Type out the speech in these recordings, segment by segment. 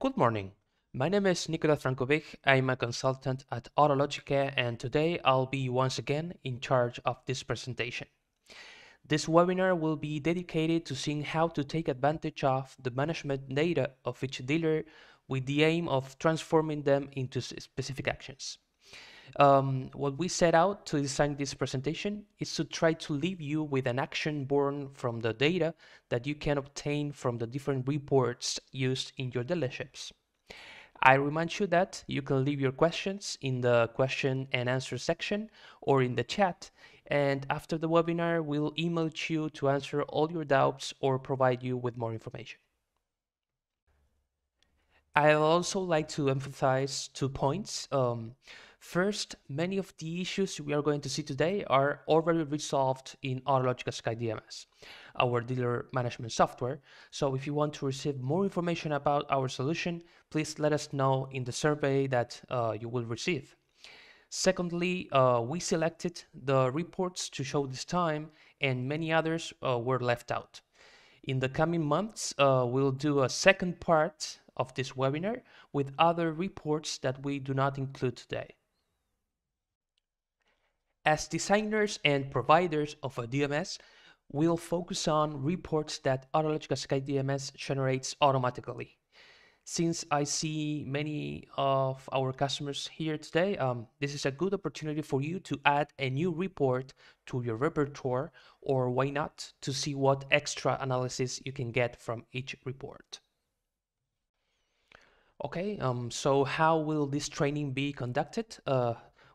Good morning. My name is Nicolas Frankovic. I'm a consultant at Autologica, and today I'll be once again in charge of this presentation. This webinar will be dedicated to seeing how to take advantage of the management data of each dealer with the aim of transforming them into specific actions. What we set out to design this presentation is to try to leave you with an action born from the data that you can obtain from the different reports used in your dealerships. I remind you that you can leave your questions in the question and answer section or in the chat, and after the webinar, we'll email you to answer all your doubts or provide you with more information. I'd also like to emphasize 2 points. First, many of the issues we are going to see today are already resolved in Autologica SkyDMS, our dealer management software. So if you want to receive more information about our solution, please let us know in the survey that you will receive. Secondly, we selected the reports to show this time, and many others were left out. In the coming months, we'll do a second part of this webinar with other reports that we do not include today. As designers and providers of a DMS, we'll focus on reports that Autologica SkyDMS generates automatically. Since I see many of our customers here today, this is a good opportunity for you to add a new report to your repertoire, or why not, to see what extra analysis you can get from each report. Okay, so how will this training be conducted?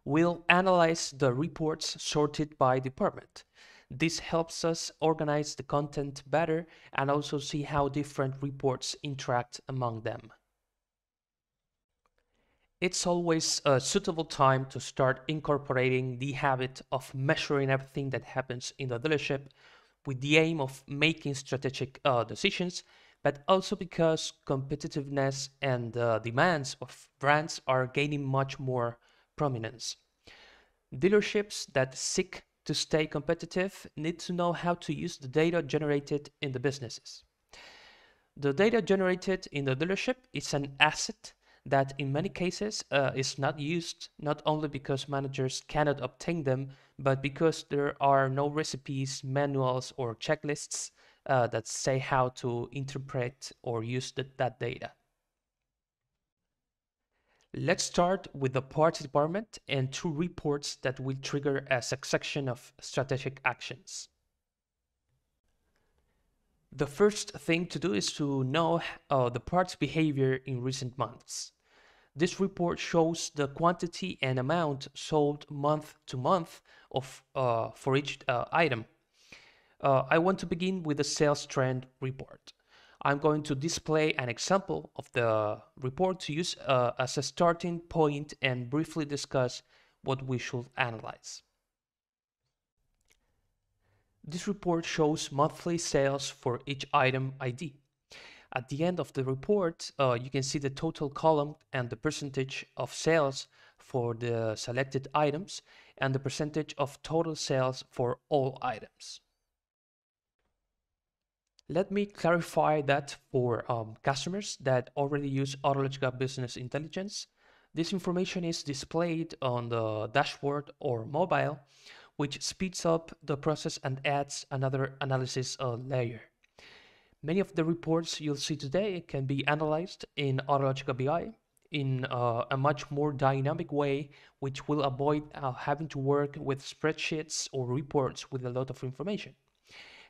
We'll analyze the reports sorted by department. This helps us organize the content better and also see how different reports interact among them. It's always a suitable time to start incorporating the habit of measuring everything that happens in the dealership with the aim of making strategic decisions, but also because competitiveness and demands of brands are gaining much more prominence. Dealerships that seek to stay competitive need to know how to use the data generated in the businesses. The data generated in the dealership is an asset that in many cases is not used, not only because managers cannot obtain them, but because there are no recipes, manuals, or checklists that say how to interpret or use that data. Let's start with the parts department and 2 reports that will trigger a succession of strategic actions. The first thing to do is to know the parts behavior in recent months. This report shows the quantity and amount sold month to month for each item. I want to begin with the sales trend report. I'm going to display an example of the report to use as a starting point and briefly discuss what we should analyze. This report shows monthly sales for each item ID. At the end of the report, you can see the total column and the percentage of sales for the selected items and the percentage of total sales for all items. Let me clarify that for customers that already use Autologica Business Intelligence, this information is displayed on the dashboard or mobile, which speeds up the process and adds another analysis layer. Many of the reports you'll see today can be analyzed in Autologica BI in a much more dynamic way, which will avoid having to work with spreadsheets or reports with a lot of information.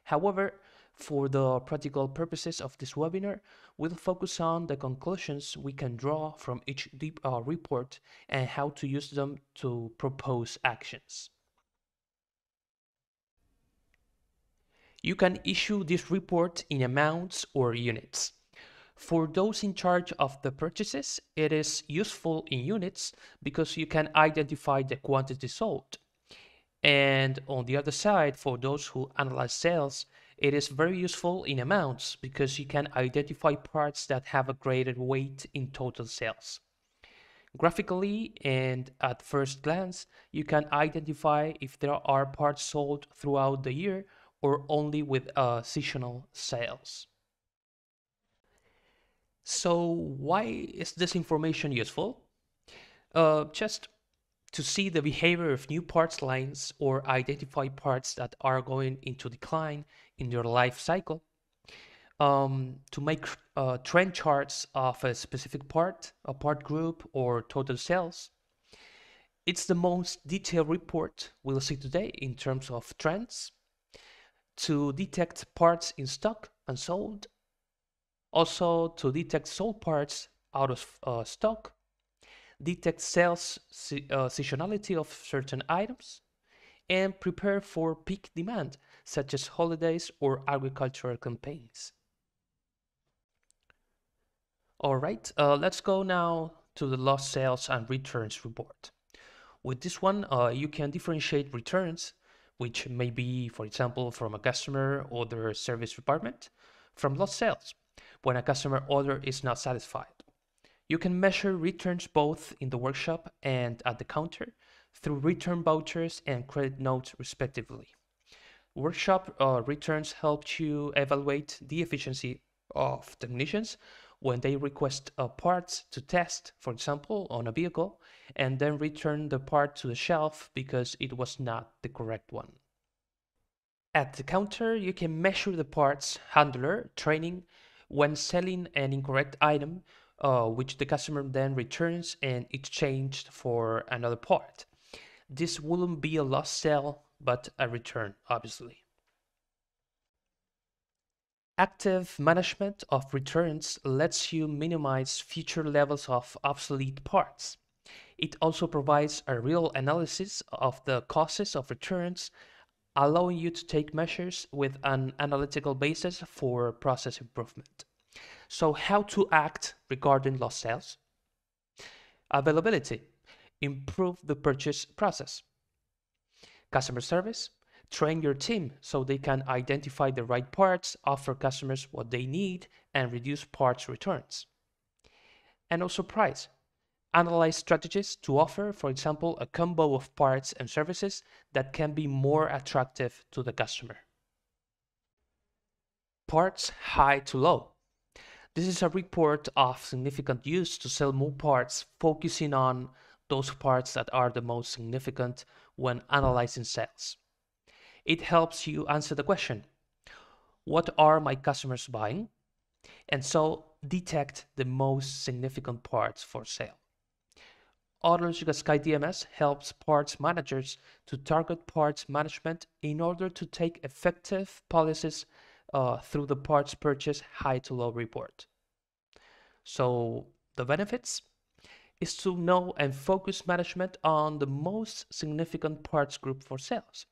However, for the practical purposes of this webinar, we'll focus on the conclusions we can draw from each report and how to use them to propose actions. You can issue this report in amounts or units. For those in charge of the purchases, it is useful in units because you can identify the quantity sold. And on the other side, for those who analyze sales, it is very useful in amounts because you can identify parts that have a greater weight in total sales. Graphically and at first glance, you can identify if there are parts sold throughout the year or only with seasonal sales. So why is this information useful? Just to see the behavior of new parts lines or identify parts that are going into decline in their life cycle, to make trend charts of a specific part, a part group, or total sales. It's the most detailed report we'll see today in terms of trends, to detect parts in stock and sold, also to detect sold parts out of stock, detect sales seasonality of certain items, and prepare for peak demand, such as holidays or agricultural campaigns. All right, let's go now to the lost sales and returns report. With this one, you can differentiate returns, which may be, for example, from a customer or their service department, from lost sales, when a customer order is not satisfied. You can measure returns both in the workshop and at the counter through return vouchers and credit notes, respectively. Workshop returns help you evaluate the efficiency of technicians when they request parts to test, for example, on a vehicle, and then return the part to the shelf because it was not the correct one. At the counter, you can measure the parts handler training when selling an incorrect item, which the customer then returns and exchanged for another part. This wouldn't be a lost sale, but a return, obviously. Active management of returns lets you minimize future levels of obsolete parts. It also provides a real analysis of the causes of returns, allowing you to take measures with an analytical basis for process improvement. So, how to act regarding lost sales? Availability. Improve the purchase process. Customer service. Train your team so they can identify the right parts, offer customers what they need, and reduce parts returns. And also price. Analyze strategies to offer, for example, a combo of parts and services that can be more attractive to the customer. Parts high to low. This is a report of significant use to sell more parts, focusing on those parts that are the most significant when analyzing sales. It helps you answer the question, what are my customers buying? And so detect the most significant parts for sale. AutoLogica SkyDMS helps parts managers to target parts management in order to take effective policies through the parts purchase high to low report. So the benefits is to know and focus management on the most significant parts group for sales.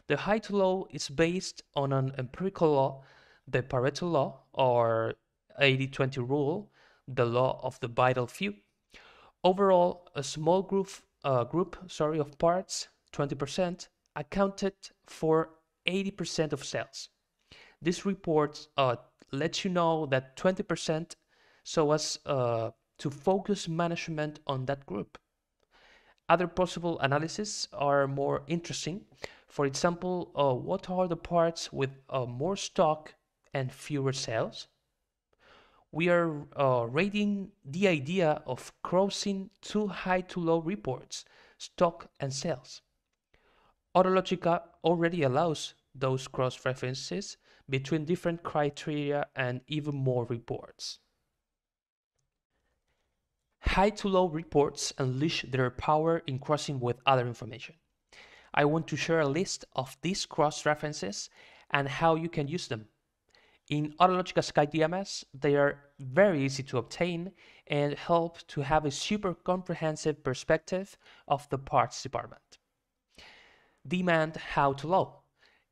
The high to low is based on an empirical law, the Pareto law or 80-20 rule, the law of the vital few. Overall, a small group of parts, 20%, accounted for 80% of sales. This report lets you know that 20% so as to focus management on that group. Other possible analyses are more interesting. For example, what are the parts with more stock and fewer sales? We are rating the idea of crossing two high to low reports, stock and sales. AutoLogica already allows those cross references between different criteria and even more reports. High to low reports unleash their power in crossing with other information. I want to share a list of these cross references and how you can use them. In AutoLogica SkyDMS, they are very easy to obtain and help to have a super comprehensive perspective of the parts department. Demand high to low.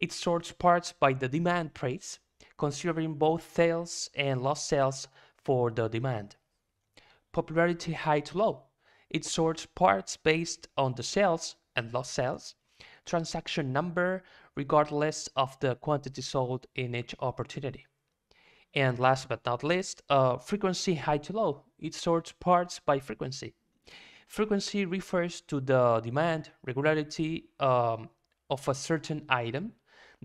It sorts parts by the demand price, considering both sales and lost sales for the demand. Popularity high to low. It sorts parts based on the sales and lost sales, transaction number, regardless of the quantity sold in each opportunity. And last but not least, frequency high to low. It sorts parts by frequency. Frequency refers to the demand regularity of a certain item.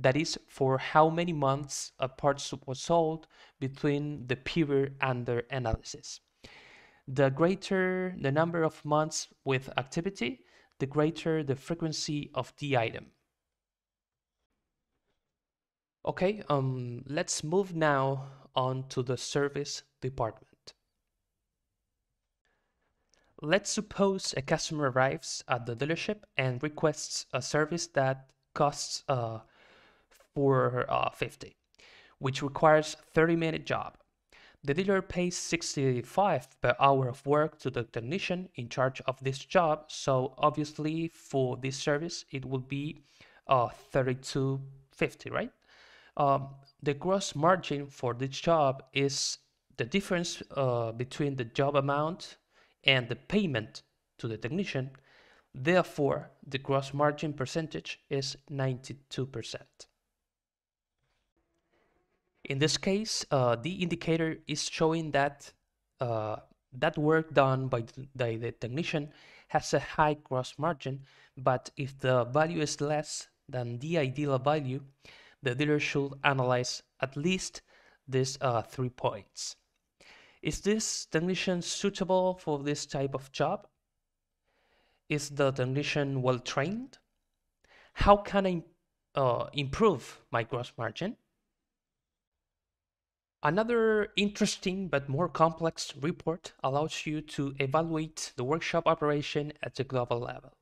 That is for how many months a part was sold between the period under analysis. The greater the number of months with activity, the greater the frequency of the item. Okay, let's move now on to the service department. Let's suppose a customer arrives at the dealership and requests a service that costs 450, which requires 30-minute job. The dealer pays 65 per hour of work to the technician in charge of this job, so obviously for this service it will be 32.50, right? The gross margin for this job is the difference between the job amount and the payment to the technician. Therefore, the gross margin percentage is 92%. In this case, the indicator is showing that that work done by the technician has a high gross margin, but if the value is less than the ideal value, the dealer should analyze at least these 3 points. Is this technician suitable for this type of job? Is the technician well trained? How can I improve my gross margin? Another interesting but more complex report allows you to evaluate the workshop operation at the global level.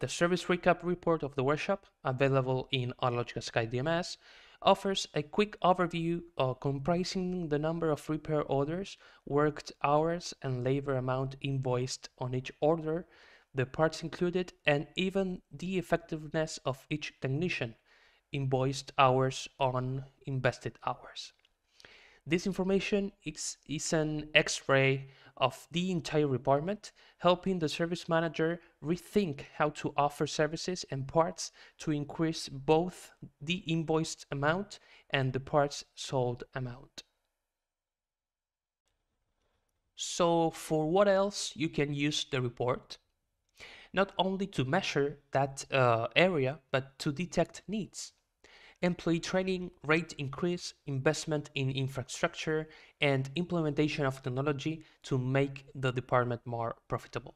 The service recap report of the workshop, available in Autologica Sky DMS, offers a quick overview comprising the number of repair orders, worked hours, and labor amount invoiced on each order, the parts included, and even the effectiveness of each technician, invoiced hours on invested hours. This information is an X-ray of the entire department, helping the service manager rethink how to offer services and parts to increase both the invoiced amount and the parts sold amount. So for what else you can use the report? Not only to measure that area, but to detect needs. Employee training, rate increase, investment in infrastructure, and implementation of technology to make the department more profitable.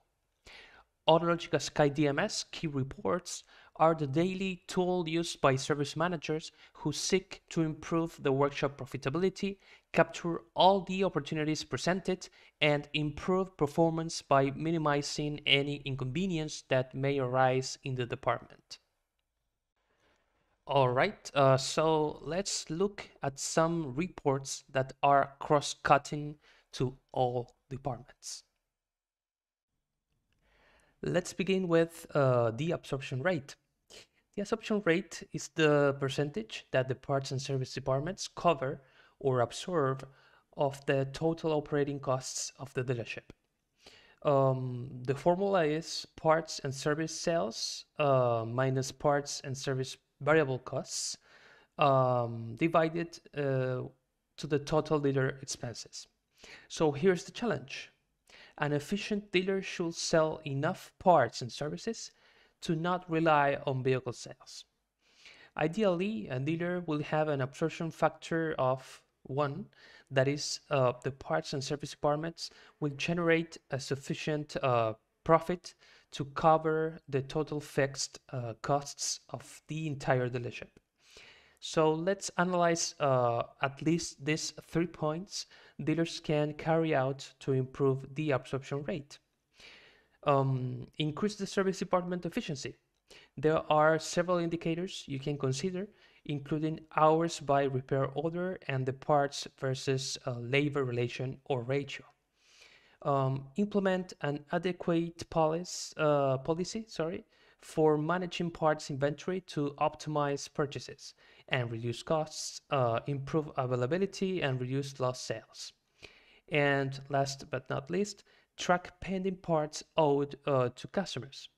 Autologica Sky DMS key reports are the daily tool used by service managers who seek to improve the workshop profitability, capture all the opportunities presented, and improve performance by minimizing any inconvenience that may arise in the department. All right, so let's look at some reports that are cross-cutting to all departments. Let's begin with the absorption rate. The absorption rate is the percentage that the parts and service departments cover or absorb of the total operating costs of the dealership. The formula is parts and service sales minus parts and service variable costs divided to the total dealer expenses. So here's the challenge. An efficient dealer should sell enough parts and services to not rely on vehicle sales. Ideally, a dealer will have an absorption factor of 1, that is, the parts and service departments will generate a sufficient profit to cover the total fixed costs of the entire dealership. So let's analyze at least these 3 points dealers can carry out to improve the absorption rate. Increase the service department efficiency. There are several indicators you can consider, including hours by repair order and the parts versus labor relation or ratio. Implement an adequate policy for managing parts inventory to optimize purchases and reduce costs, improve availability, and reduce lost sales. And last but not least, track pending parts owed to customers.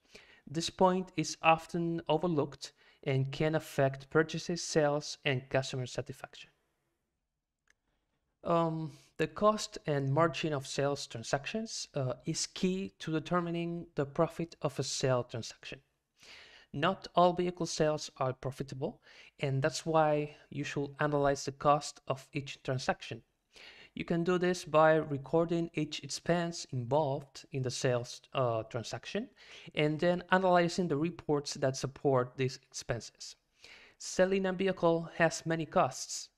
This point is often overlooked and can affect purchases, sales, and customer satisfaction. The cost and margin of sales transactions is key to determining the profit of a sale transaction. Not all vehicle sales are profitable, and that's why you should analyze the cost of each transaction. You can do this by recording each expense involved in the sales transaction and then analyzing the reports that support these expenses. Selling a vehicle has many costs: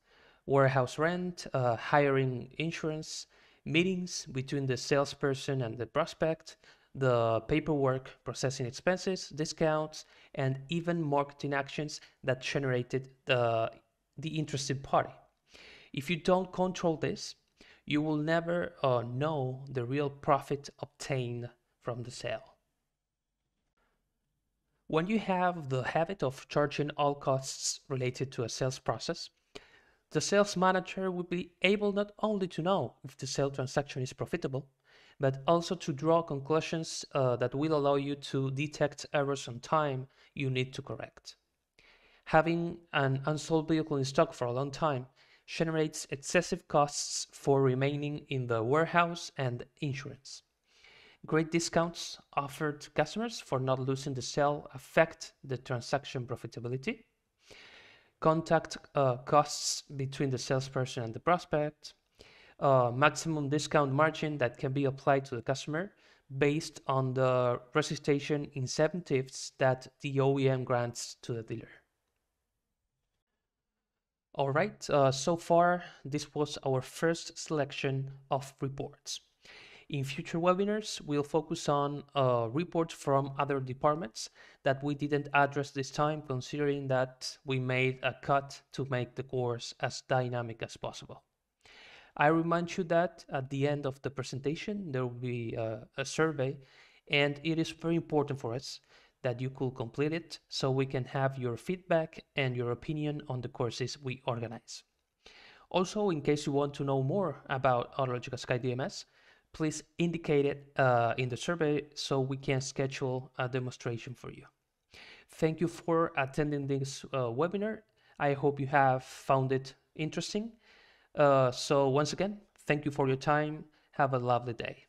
warehouse rent, hiring insurance, meetings between the salesperson and the prospect, the paperwork, processing expenses, discounts, and even marketing actions that generated the interested party. If you don't control this, you will never know the real profit obtained from the sale. When you have the habit of charging all costs related to a sales process, the sales manager will be able not only to know if the sale transaction is profitable, but also to draw conclusions that will allow you to detect errors on time you need to correct. Having an unsold vehicle in stock for a long time generates excessive costs for remaining in the warehouse and insurance. Great discounts offered to customers for not losing the sale affect the transaction profitability. Contact costs between the salesperson and the prospect. Maximum discount margin that can be applied to the customer based on the registration incentives that the OEM grants to the dealer. All right, so far this was our first selection of reports. In future webinars, we'll focus on reports from other departments that we didn't address this time, considering that we made a cut to make the course as dynamic as possible. I remind you that at the end of the presentation, there will be a survey, and it is very important for us that you could complete it so we can have your feedback and your opinion on the courses we organize. Also, in case you want to know more about Autologica Sky DMS, please indicate it in the survey so we can schedule a demonstration for you. Thank you for attending this webinar. I hope you have found it interesting. So once again, thank you for your time. Have a lovely day.